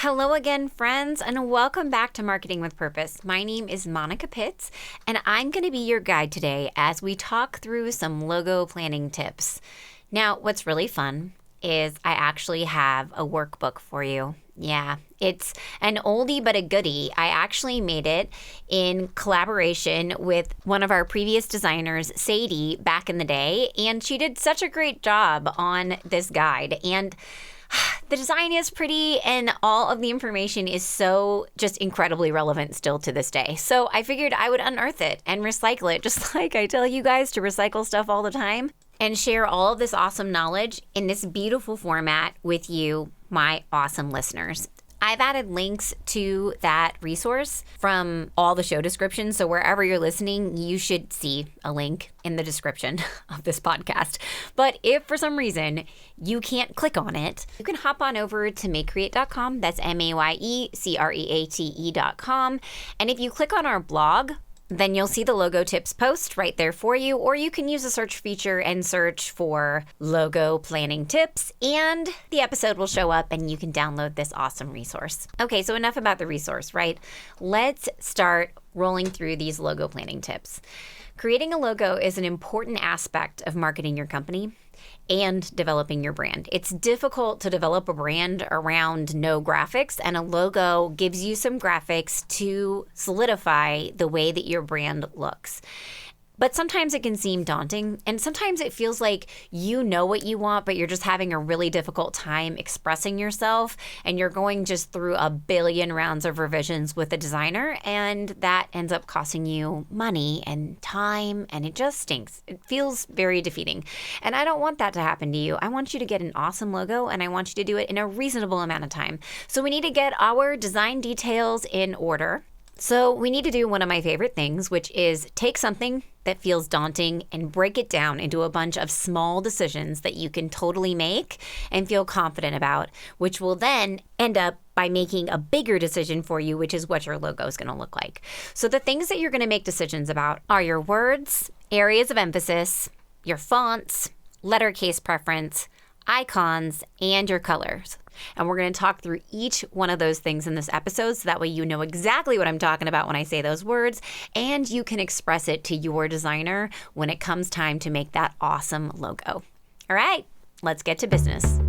Hello again, friends, and welcome back to Marketing with Purpose. My name is Monica Pitts, and I'm going to be your guide today as we talk through some logo planning tips. Now, what's really fun is I actually have a workbook for you. Yeah, it's an oldie but a goodie. I actually made it in collaboration with one of our previous designers, Sadie, back in the day, and she did such a great job on this guide. And the design is pretty and all of the information is so just incredibly relevant still to this day. So I figured I would unearth it and recycle it, just like I tell you guys to recycle stuff all the time, and share all of this awesome knowledge in this beautiful format with you, my awesome listeners. I've added links to that resource from all the show descriptions. So wherever you're listening, you should see a link in the description of this podcast. But if for some reason you can't click on it, you can hop on over to mayecreate.com. That's MAYECREATE.com. And if you click on our blog, then you'll see the logo tips post right there for you, or you can use the search feature and search for logo planning tips, and the episode will show up and you can download this awesome resource. Okay, so enough about the resource, right? Let's start rolling through these logo planning tips. Creating a logo is an important aspect of marketing your company and developing your brand. It's difficult to develop a brand around no graphics, and a logo gives you some graphics to solidify the way that your brand looks. But sometimes it can seem daunting, and sometimes it feels like you know what you want, but you're just having a really difficult time expressing yourself, and you're going just through a billion rounds of revisions with a designer, and that ends up costing you money and time, and it just stinks. It feels very defeating, and I don't want that to happen to you. I want you to get an awesome logo, and I want you to do it in a reasonable amount of time. So we need to get our design details in order. So we need to do one of my favorite things, which is take something that feels daunting and break it down into a bunch of small decisions that you can totally make and feel confident about, which will then end up by making a bigger decision for you, which is what your logo is going to look like. So the things that you're going to make decisions about are your words, areas of emphasis, your fonts, letter case preference, icons, and your colors. And we're going to talk through each one of those things in this episode, so that way you know exactly what I'm talking about when I say those words, and you can express it to your designer when it comes time to make that awesome logo. All right, let's get to business.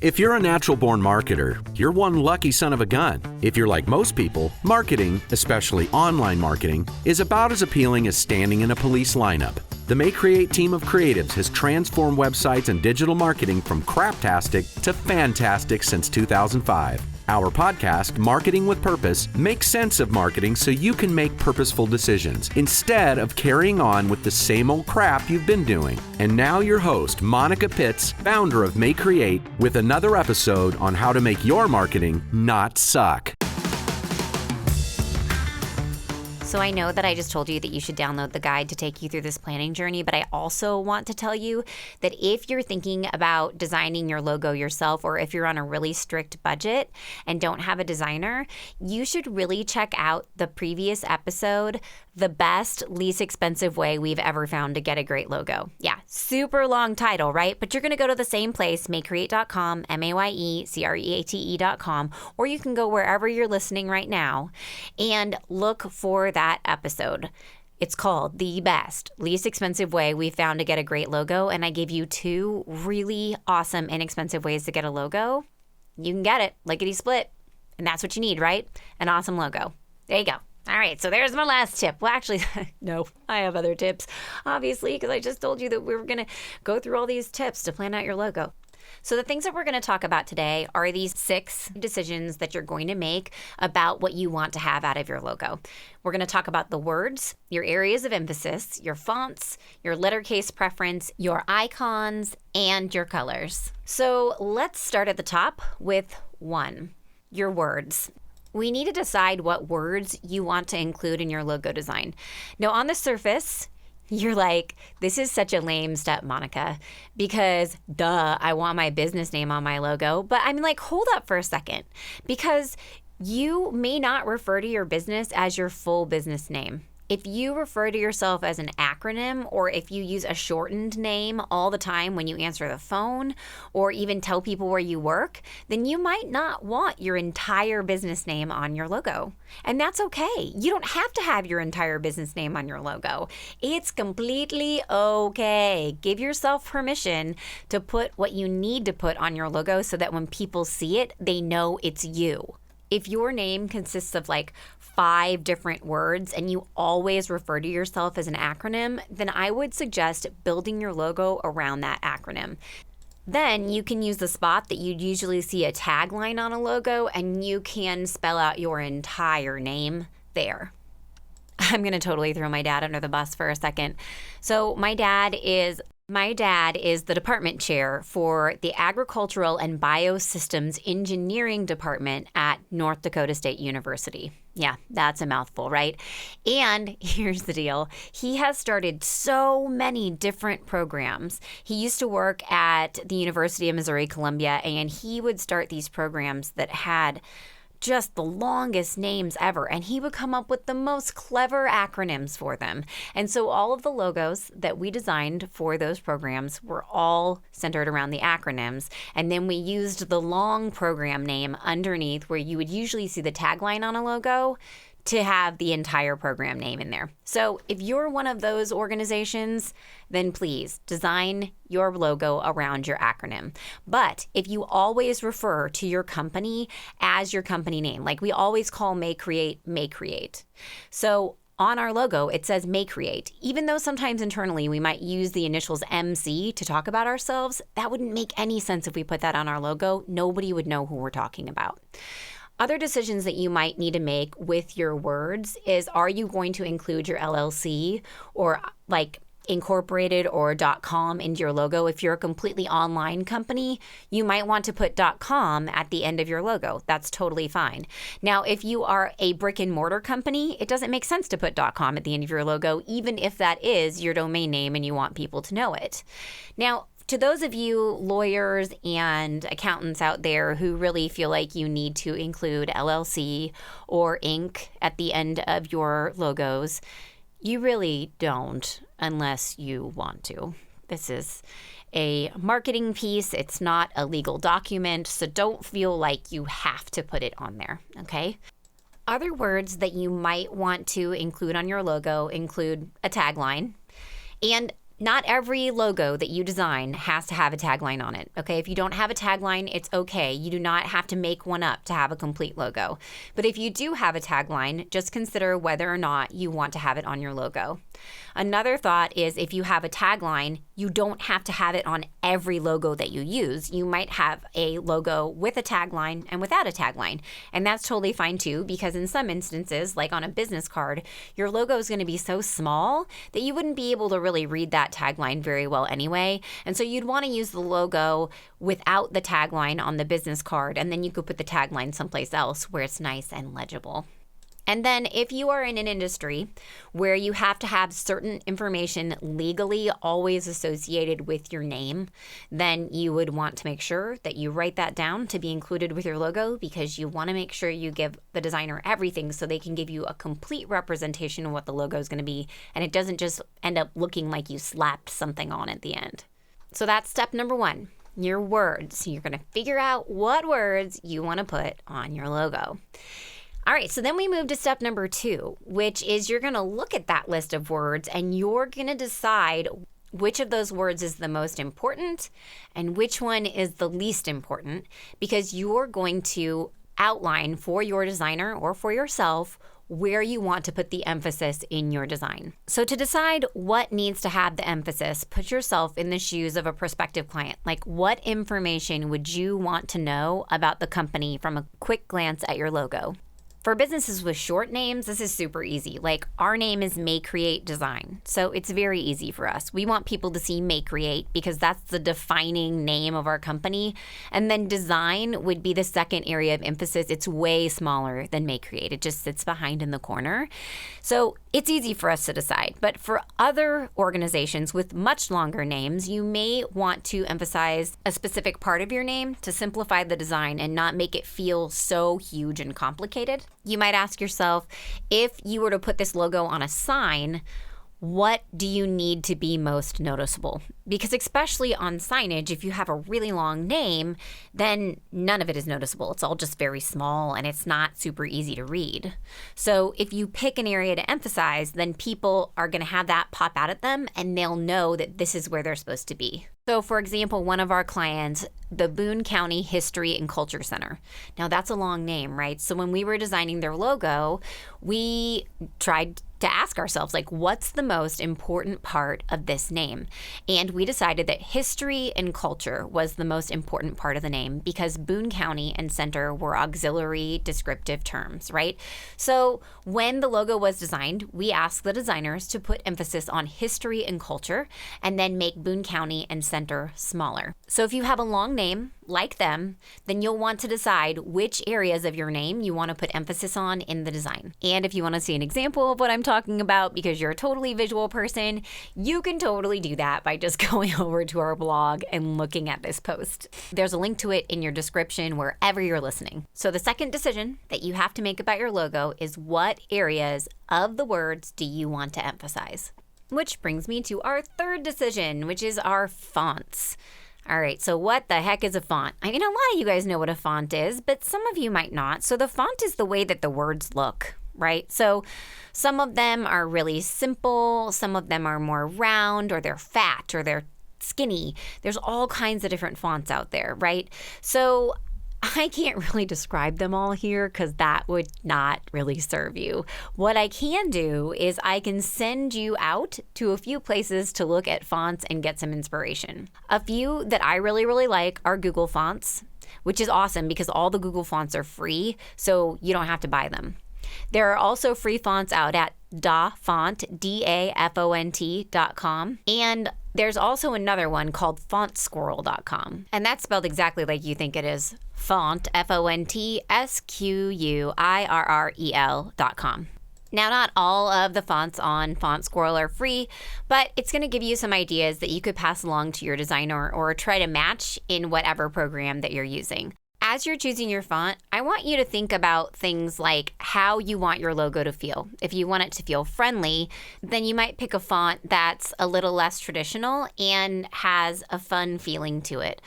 If you're a natural-born marketer, you're one lucky son of a gun. If you're like most people, marketing, especially online marketing, is about as appealing as standing in a police lineup. The May Create team of creatives has transformed websites and digital marketing from craptastic to fantastic since 2005. Our podcast, Marketing with Purpose, makes sense of marketing so you can make purposeful decisions instead of carrying on with the same old crap you've been doing. And now your host, Monica Pitts, founder of May Create, with another episode on how to make your marketing not suck. So I know that I just told you that you should download the guide to take you through this planning journey, but I also want to tell you that if you're thinking about designing your logo yourself, or if you're on a really strict budget and don't have a designer, you should really check out the previous episode, The Best, Least Expensive Way We've Ever Found to Get a Great Logo. Yeah, super long title, right? But you're going to go to the same place, mayecreate.com, MAYECREATE.com, or you can go wherever you're listening right now and look for that episode. It's called The Best, Least Expensive Way We Found to Get a Great Logo, and I give you two really awesome, inexpensive ways to get a logo. You can get it, lickety split, and that's what you need, right? An awesome logo. There you go. All right, so there's my last tip. Well, actually, no, I have other tips, obviously, because I just told you that we were going to go through all these tips to plan out your logo. So the things that we're going to talk about today are these 6 decisions that you're going to make about what you want to have out of your logo. We're going to talk about the words, your areas of emphasis, your fonts, your letter case preference, your icons, and your colors. So let's start at the top with 1, your words. We need to decide what words you want to include in your logo design. Now, on the surface, you're like, this is such a lame step, Monica, because duh, I want my business name on my logo. But I mean, like, hold up for a second, because you may not refer to your business as your full business name. If you refer to yourself as an acronym, or if you use a shortened name all the time when you answer the phone, or even tell people where you work, then you might not want your entire business name on your logo. And that's okay. You don't have to have your entire business name on your logo. It's completely okay. Give yourself permission to put what you need to put on your logo so that when people see it, they know it's you. If your name consists of like 5 different words and you always refer to yourself as an acronym, then I would suggest building your logo around that acronym. Then you can use the spot that you'd usually see a tagline on a logo, and you can spell out your entire name there. I'm going to totally throw my dad under the bus for a second. So my dad is the department chair for the Agricultural and Biosystems Engineering Department at North Dakota State University. Yeah, that's a mouthful, right? And here's the deal. He has started so many different programs. He used to work at the University of Missouri-Columbia, and he would start these programs that had just the longest names ever, and he would come up with the most clever acronyms for them. And so all of the logos that we designed for those programs were all centered around the acronyms, and then we used the long program name underneath, where you would usually see the tagline on a logo, to have the entire program name in there. So if you're one of those organizations, then please design your logo around your acronym. But if you always refer to your company as your company name, like we always call May Create. So on our logo, it says May Create. Even though sometimes internally we might use the initials MC to talk about ourselves, that wouldn't make any sense if we put that on our logo. Nobody would know who we're talking about. Other decisions that you might need to make with your words is, are you going to include your LLC or like incorporated or .com into your logo? If you're a completely online company, you might want to put .com at the end of your logo. That's totally fine. Now, if you are a brick and mortar company, it doesn't make sense to put .com at the end of your logo, even if that is your domain name and you want people to know it. Now, to those of you lawyers and accountants out there who really feel like you need to include LLC or Inc. at the end of your logos, you really don't unless you want to. This is a marketing piece. It's not a legal document, so don't feel like you have to put it on there, okay? Other words that you might want to include on your logo include a tagline. And not every logo that you design has to have a tagline on it, okay? If you don't have a tagline, it's okay. You do not have to make one up to have a complete logo. But if you do have a tagline, just consider whether or not you want to have it on your logo. Another thought is, if you have a tagline, you don't have to have it on every logo that you use. You might have a logo with a tagline and without a tagline. And that's totally fine too, because in some instances, like on a business card, your logo is going to be so small that you wouldn't be able to really read that tagline very well anyway. And so you'd want to use the logo without the tagline on the business card, and then you could put the tagline someplace else where it's nice and legible. And then if you are in an industry where you have to have certain information legally always associated with your name, then you would want to make sure that you write that down to be included with your logo, because you want to make sure you give the designer everything so they can give you a complete representation of what the logo is going to be, and it doesn't just end up looking like you slapped something on at the end. So that's step number 1, your words. You're going to figure out what words you want to put on your logo. All right, so then we move to step number 2, which is you're going to look at that list of words and you're going to decide which of those words is the most important and which one is the least important, because you're going to outline for your designer or for yourself where you want to put the emphasis in your design. So to decide what needs to have the emphasis, put yourself in the shoes of a prospective client. Like, what information would you want to know about the company from a quick glance at your logo? For businesses with short names, this is super easy. Like, our name is May Create Design, so it's very easy for us. We want people to see May Create because that's the defining name of our company. And then design would be the second area of emphasis. It's way smaller than May Create. It just sits behind in the corner. So it's easy for us to decide. But for other organizations with much longer names, you may want to emphasize a specific part of your name to simplify the design and not make it feel so huge and complicated. You might ask yourself, if you were to put this logo on a sign, what do you need to be most noticeable? Because especially on signage, if you have a really long name, then none of it is noticeable. It's all just very small and it's not super easy to read. So if you pick an area to emphasize, then people are going to have that pop out at them and they'll know that this is where they're supposed to be. So for example, one of our clients, the Boone County History and Culture Center. Now that's a long name, right? So when we were designing their logo, we tried to ask ourselves, like, what's the most important part of this name? And we decided that history and culture was the most important part of the name because Boone County and Center were auxiliary descriptive terms, right? So when the logo was designed, we asked the designers to put emphasis on history and culture and then make Boone County and Center smaller. So if you have a long name like them, then you'll want to decide which areas of your name you want to put emphasis on in the design. And if you want to see an example of what I'm talking about because you're a totally visual person, you can totally do that by just going over to our blog and looking at this post. There's a link to it in your description wherever you're listening. So the second decision that you have to make about your logo is what areas of the words do you want to emphasize? Which brings me to our third decision, which is our fonts. All right, so what the heck is a font? I mean, a lot of you guys know what a font is, but some of you might not. So the font is the way that the words look, right? So some of them are really simple, some of them are more round, or they're fat, or they're skinny. There's all kinds of different fonts out there, right? So I can't really describe them all here because that would not really serve you. What I can do is I can send you out to a few places to look at fonts and get some inspiration. A few that I really, really like are Google fonts, which is awesome because all the Google fonts are free, so you don't have to buy them. There are also free fonts out at dafont, DAFONT.com. And there's also another one called fontsquirrel.com. And that's spelled exactly like you think it is. Font, FONTSQUIRREL.com. Now, not all of the fonts on Font Squirrel are free, but it's going to give you some ideas that you could pass along to your designer or try to match in whatever program that you're using. As you're choosing your font, I want you to think about things like how you want your logo to feel. If you want it to feel friendly, then you might pick a font that's a little less traditional and has a fun feeling to it.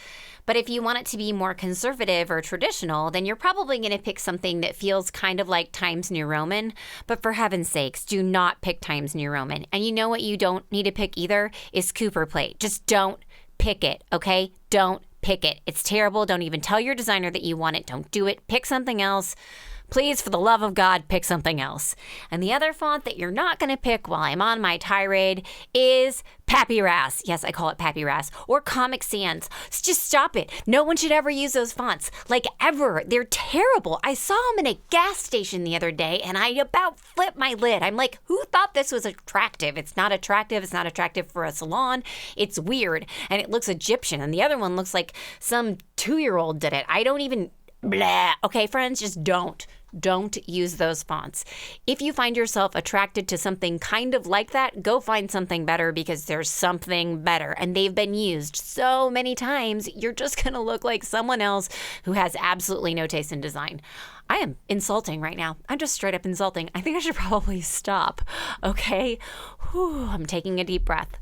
But if you want it to be more conservative or traditional, then you're probably going to pick something that feels kind of like Times New Roman. But for heaven's sakes, do not pick Times New Roman. And you know what you don't need to pick either is Cooper Plate. Just don't pick it, okay? Don't pick it. It's terrible. Don't even tell your designer that you want it. Don't do it. Pick something else. Please, for the love of God, pick something else. And the other font that you're not going to pick while I'm on my tirade is Papyrus. Yes, I call it Papyrus. Or Comic Sans. Just stop it. No one should ever use those fonts. Like, ever. They're terrible. I saw them in a gas station the other day, and I about flipped my lid. I'm like, who thought this was attractive? It's not attractive. It's not attractive for a salon. It's weird, and it looks Egyptian. And the other one looks like some 2-year-old did it. I don't even... Blah. Okay, friends, just don't use those fonts. If you find yourself attracted to something kind of like that, go find something better because there's something better. And they've been used so many times, you're just going to look like someone else who has absolutely no taste in design. I am insulting right now. I'm just straight up insulting. I think I should probably stop. Okay? Whew, I'm taking a deep breath.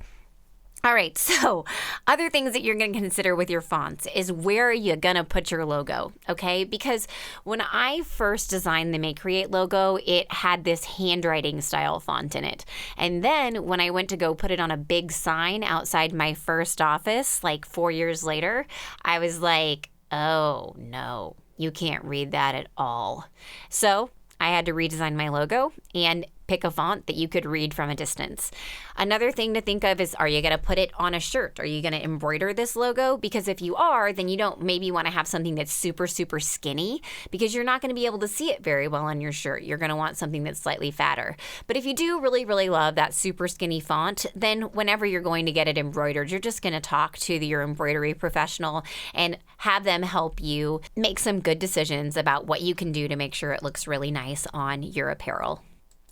All right, so other things that you're going to consider with your fonts is where are you going to put your logo, okay? Because when I first designed the Make Create logo, it had this handwriting style font in it. And then when I went to go put it on a big sign outside my first office, like 4 years later, I was like, oh no, you can't read that at all. So I had to redesign my logo and pick a font that you could read from a distance. Another thing to think of is, are you going to put it on a shirt? Are you going to embroider this logo? Because if you are, then you don't maybe want to have something that's super, super skinny because you're not going to be able to see it very well on your shirt. You're going to want something that's slightly fatter. But if you do really, really love that super skinny font, then whenever you're going to get it embroidered, you're just going to talk to your embroidery professional and have them help you make some good decisions about what you can do to make sure it looks really nice on your apparel.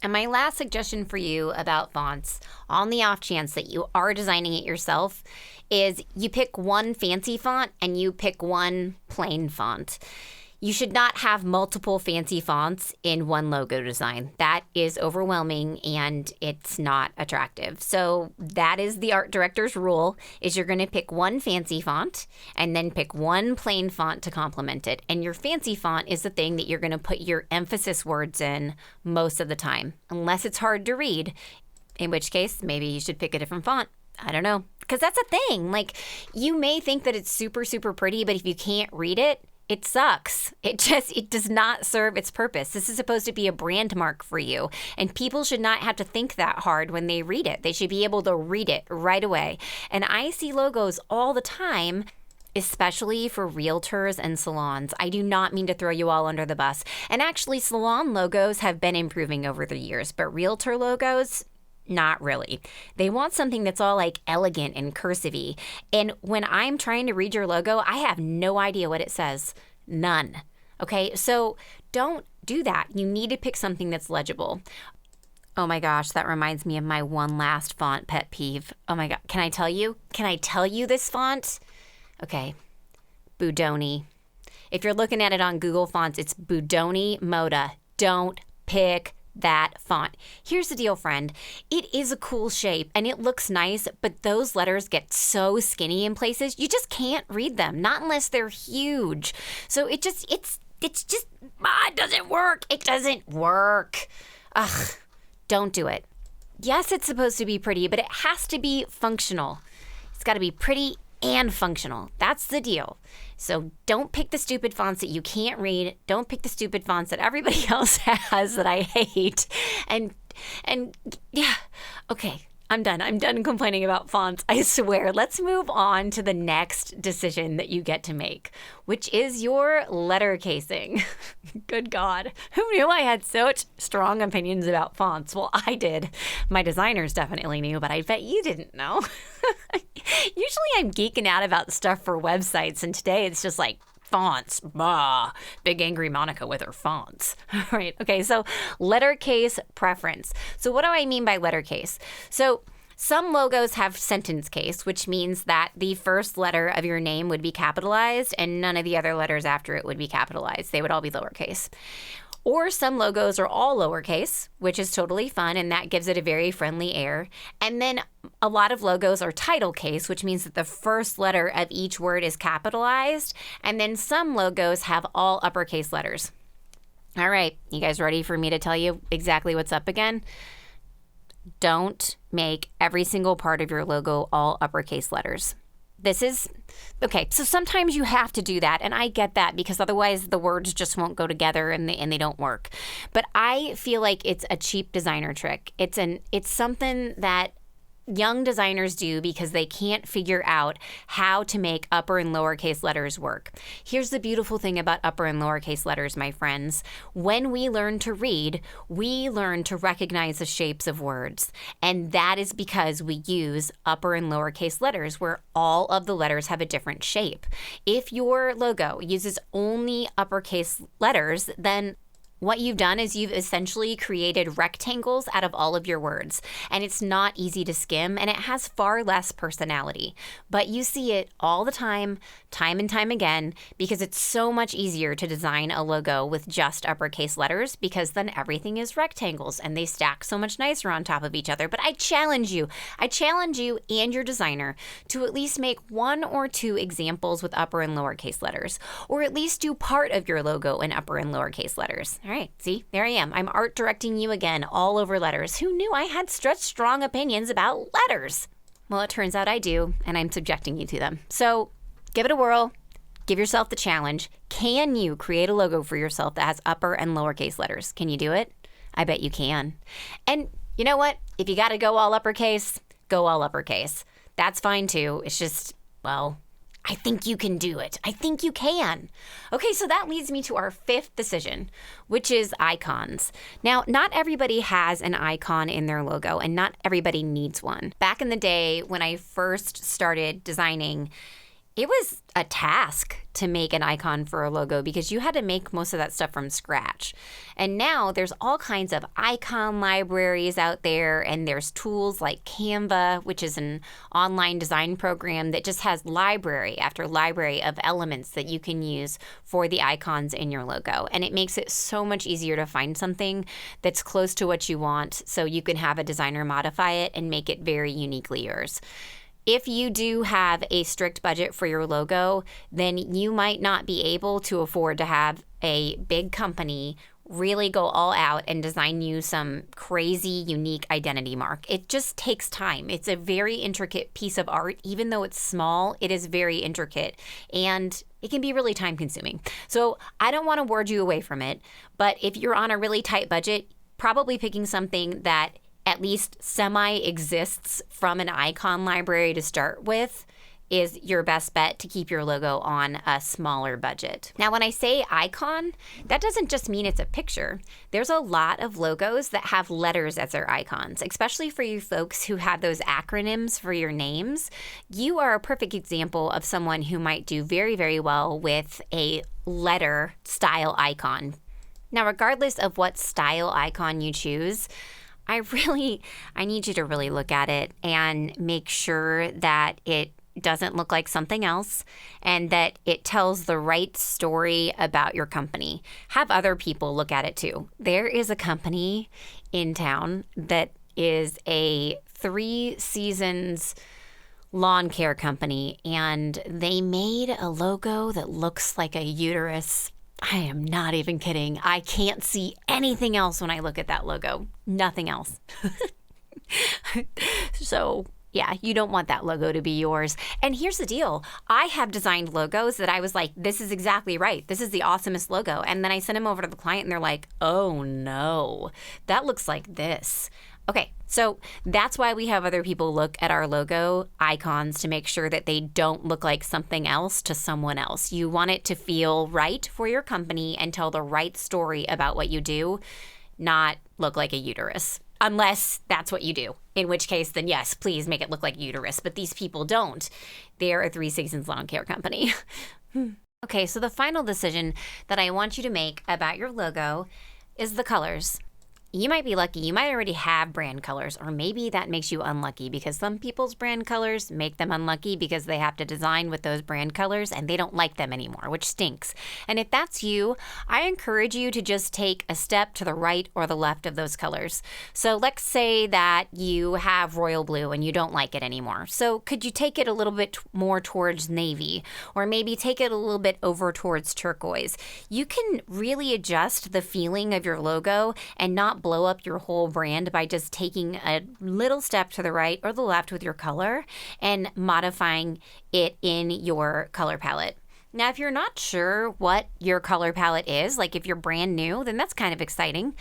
And my last suggestion for you about fonts, on the off chance that you are designing it yourself, is you pick one fancy font and you pick one plain font. You should not have multiple fancy fonts in one logo design. That is overwhelming and it's not attractive. So that is the art director's rule, is you're going to pick one fancy font and then pick one plain font to complement it. And your fancy font is the thing that you're going to put your emphasis words in most of the time, unless it's hard to read, in which case maybe you should pick a different font. I don't know. Because that's a thing. Like, you may think that it's super, super pretty, but if you can't read it, it sucks. It does not serve its purpose. This is supposed to be a brand mark for you, and people should not have to think that hard when they read it. They should be able to read it right away. And I see logos all the time, especially for realtors and salons. I do not mean to throw you all under the bus. And actually, salon logos have been improving over the years, but realtor logos, not really. They want something that's all like elegant and cursive-y. And when I'm trying to read your logo, I have no idea what it says. None. Okay, so don't do that. You need to pick something that's legible. Oh my gosh, that reminds me of my one last font pet peeve. Oh my God, can I tell you? Can I tell you this font? Okay, Budoni. If you're looking at it on Google Fonts, it's Budoni Moda. Don't pick that font. Here's the deal, friend. It is a cool shape and it looks nice, but those letters get so skinny in places, you just can't read them, not unless they're huge. So it doesn't work. It doesn't work. Ugh, don't do it. Yes, it's supposed to be pretty, but it has to be functional. It's got to be pretty and functional. That's the deal. So don't pick the stupid fonts that you can't read. Don't pick the stupid fonts that everybody else has that I hate. And yeah, okay, I'm done. I'm done complaining about fonts, I swear. Let's move on to the next decision that you get to make, which is your letter casing. Good God. Who knew I had such strong opinions about fonts? Well, I did. My designers definitely knew, but I bet you didn't know. Usually I'm geeking out about stuff for websites, and today it's just like, fonts, bah, big angry Monica with her fonts. All right, okay, so letter case preference. So what do I mean by letter case? So some logos have sentence case, which means that the first letter of your name would be capitalized and none of the other letters after it would be capitalized. They would all be lowercase. Or some logos are all lowercase, which is totally fun, and that gives it a very friendly air. And then a lot of logos are title case, which means that the first letter of each word is capitalized. And then some logos have all uppercase letters. All right, you guys ready for me to tell you exactly what's up again? Don't make every single part of your logo all uppercase letters. This is, okay, so sometimes you have to do that, and I get that because otherwise the words just won't go together and they don't work. But I feel like it's a cheap designer trick. It's something that young designers do because they can't figure out how to make upper and lowercase letters work. Here's the beautiful thing about upper and lowercase letters, my friends. When we learn to read, we learn to recognize the shapes of words. And that is because we use upper and lowercase letters where all of the letters have a different shape. If your logo uses only uppercase letters, then what you've done is you've essentially created rectangles out of all of your words, and it's not easy to skim, and it has far less personality. But you see it all the time and time again, because it's so much easier to design a logo with just uppercase letters, because then everything is rectangles, and they stack so much nicer on top of each other. But I challenge you and your designer to at least make one or two examples with upper and lowercase letters, or at least do part of your logo in upper and lowercase letters. All right, see, there I am. I'm art directing you again all over letters. Who knew I had such strong opinions about letters? Well, it turns out I do, and I'm subjecting you to them. So give it a whirl. Give yourself the challenge. Can you create a logo for yourself that has upper and lowercase letters? Can you do it? I bet you can. And you know what? If you got to go all uppercase, go all uppercase. That's fine too. It's just, well, I think you can do it. I think you can. Okay, so that leads me to our fifth decision, which is icons. Now, not everybody has an icon in their logo, and not everybody needs one. Back in the day when I first started designing, it was a task to make an icon for a logo because you had to make most of that stuff from scratch. And now there's all kinds of icon libraries out there, and there's tools like Canva, which is an online design program that just has library after library of elements that you can use for the icons in your logo. And it makes it so much easier to find something that's close to what you want so you can have a designer modify it and make it very uniquely yours. If you do have a strict budget for your logo, then you might not be able to afford to have a big company really go all out and design you some crazy, unique identity mark. It just takes time. It's a very intricate piece of art. Even though it's small, it is very intricate, and it can be really time consuming. So I don't want to word you away from it, but if you're on a really tight budget, probably picking something that at least semi-exists from an icon library to start with is your best bet to keep your logo on a smaller budget. Now, when I say icon, that doesn't just mean it's a picture. There's a lot of logos that have letters as their icons, especially for you folks who have those acronyms for your names. You are a perfect example of someone who might do very, very well with a letter style icon. Now, regardless of what style icon you choose, I need you to really look at it and make sure that it doesn't look like something else and that it tells the right story about your company. Have other people look at it too. There is a company in town that is a 3 seasons lawn care company, and they made a logo that looks like a uterus. I am not even kidding. I can't see anything else when I look at that logo. Nothing else. So, yeah, you don't want that logo to be yours. And here's the deal. I have designed logos that I was like, this is exactly right. This is the awesomest logo. And then I send them over to the client and they're like, oh no, that looks like this. Okay, so that's why we have other people look at our logo icons to make sure that they don't look like something else to someone else. You want it to feel right for your company and tell the right story about what you do, not look like a uterus. Unless that's what you do, in which case, then yes, please make it look like uterus. But these people don't. They're a 3 seasons lawn care company. Okay, so the final decision that I want you to make about your logo is the colors. You might be lucky. You might already have brand colors, or maybe that makes you unlucky because some people's brand colors make them unlucky because they have to design with those brand colors and they don't like them anymore, which stinks. And if that's you, I encourage you to just take a step to the right or the left of those colors. So let's say that you have royal blue and you don't like it anymore. So could you take it a little bit more towards navy, or maybe take it a little bit over towards turquoise? You can really adjust the feeling of your logo and not blow up your whole brand by just taking a little step to the right or the left with your color and modifying it in your color palette. Now, if you're not sure what your color palette is, like if you're brand new, then that's kind of exciting.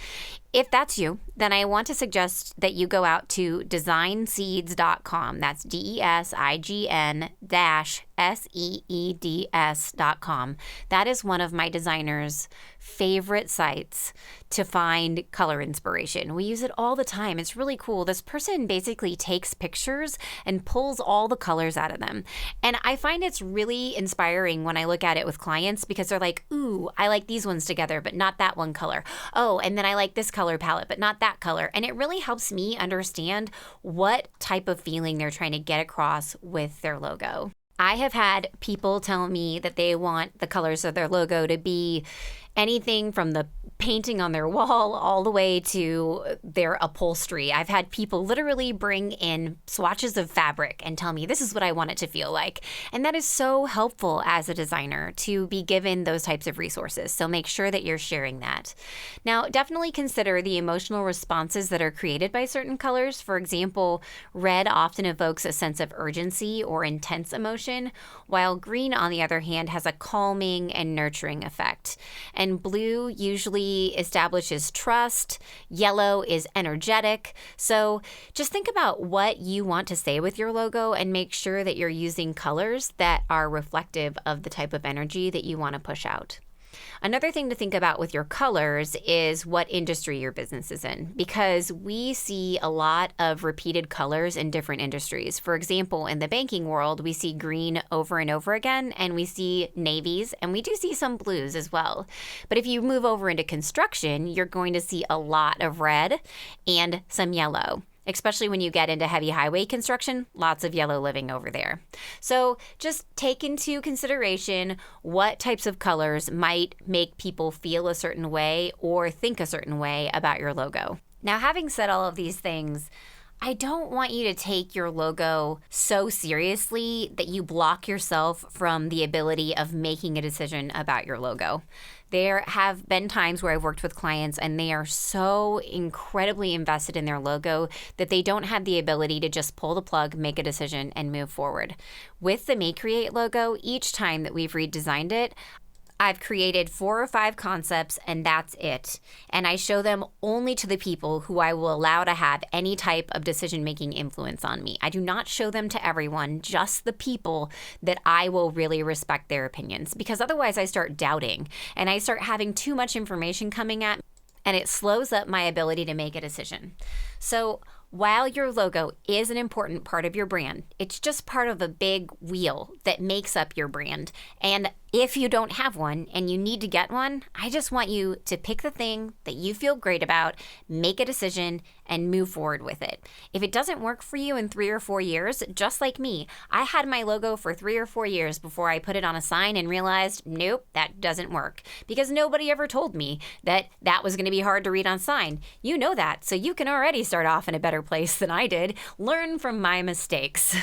If that's you, then I want to suggest that you go out to designseeds.com. That's DESIGN-SEEDS.com. That is one of my designers' favorite sites to find color inspiration. We use it all the time. It's really cool. This person basically takes pictures and pulls all the colors out of them. And I find it's really inspiring when I look at it with clients because they're like, ooh, I like these ones together, but not that one color. Oh, and then I like this color palette, but not that color. And it really helps me understand what type of feeling they're trying to get across with their logo. I have had people tell me that they want the colors of their logo to be anything from the painting on their wall all the way to their upholstery. I've had people literally bring in swatches of fabric and tell me this is what I want it to feel like. And that is so helpful as a designer to be given those types of resources. So make sure that you're sharing that. Now, definitely consider the emotional responses that are created by certain colors. For example, red often evokes a sense of urgency or intense emotion, while green, on the other hand, has a calming and nurturing effect. And blue usually establishes trust. Yellow is energetic. So just think about what you want to say with your logo and make sure that you're using colors that are reflective of the type of energy that you want to push out. Another thing to think about with your colors is what industry your business is in, because we see a lot of repeated colors in different industries. For example, in the banking world, we see green over and over again, and we see navies, and we do see some blues as well. But if you move over into construction, you're going to see a lot of red and some yellow. Especially when you get into heavy highway construction, lots of yellow living over there. So just take into consideration what types of colors might make people feel a certain way or think a certain way about your logo. Now, having said all of these things, I don't want you to take your logo so seriously that you block yourself from the ability of making a decision about your logo. There have been times where I've worked with clients and they are so incredibly invested in their logo that they don't have the ability to just pull the plug, make a decision, and move forward. With the May Create logo, each time that we've redesigned it, I've created 4 or 5 concepts and that's it. And I show them only to the people who I will allow to have any type of decision-making influence on me. I do not show them to everyone, just the people that I will really respect their opinions, because otherwise I start doubting and I start having too much information coming at me and it slows up my ability to make a decision. So while your logo is an important part of your brand, it's just part of a big wheel that makes up your brand. And if you don't have one and you need to get one, I just want you to pick the thing that you feel great about, make a decision, and move forward with it. If it doesn't work for you in 3 or 4 years, just like me, I had my logo for 3 or 4 years before I put it on a sign and realized, nope, that doesn't work. Because nobody ever told me that that was going to be hard to read on sign. You know that, so you can already start off in a better place than I did. Learn from my mistakes.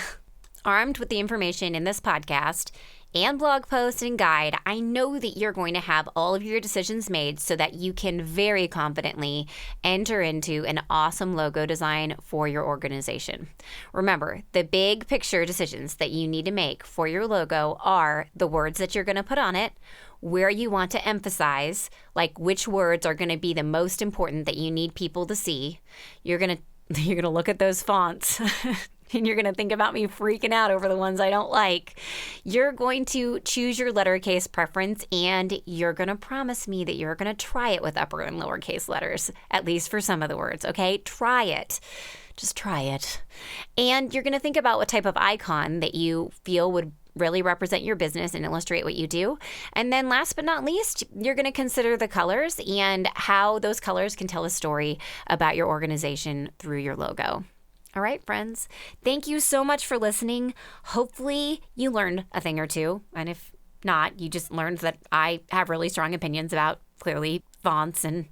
Armed with the information in this podcast and blog post and guide, I know that you're going to have all of your decisions made so that you can very confidently enter into an awesome logo design for your organization. Remember, the big picture decisions that you need to make for your logo are the words that you're going to put on it, where you want to emphasize, like which words are going to be the most important that you need people to see. You're going to look at those fonts and you're going to think about me freaking out over the ones I don't like. You're going to choose your lettercase preference and you're going to promise me that you're going to try it with upper and lowercase letters, at least for some of the words, okay? Try it. Just try it. And you're going to think about what type of icon that you feel would really represent your business and illustrate what you do. And then last but not least, you're going to consider the colors and how those colors can tell a story about your organization through your logo. All right, friends, thank you so much for listening. Hopefully you learned a thing or two. And if not, you just learned that I have really strong opinions about, clearly, fonts and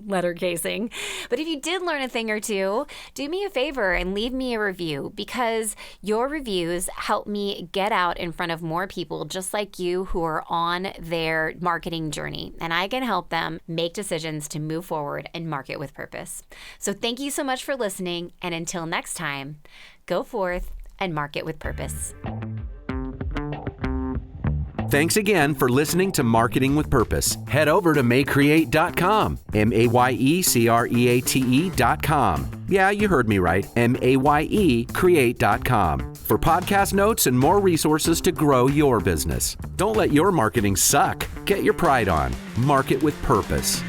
letter casing. But if you did learn a thing or two, do me a favor and leave me a review, because your reviews help me get out in front of more people just like you who are on their marketing journey, and I can help them make decisions to move forward and market with purpose. So thank you so much for listening, and until next time, go forth and market with purpose. Thanks again for listening to Marketing with Purpose. Head over to maycreate.com, MAYECREATE.com. Yeah, you heard me right, MAYE create.com, for podcast notes and more resources to grow your business. Don't let your marketing suck. Get your pride on. Market with purpose.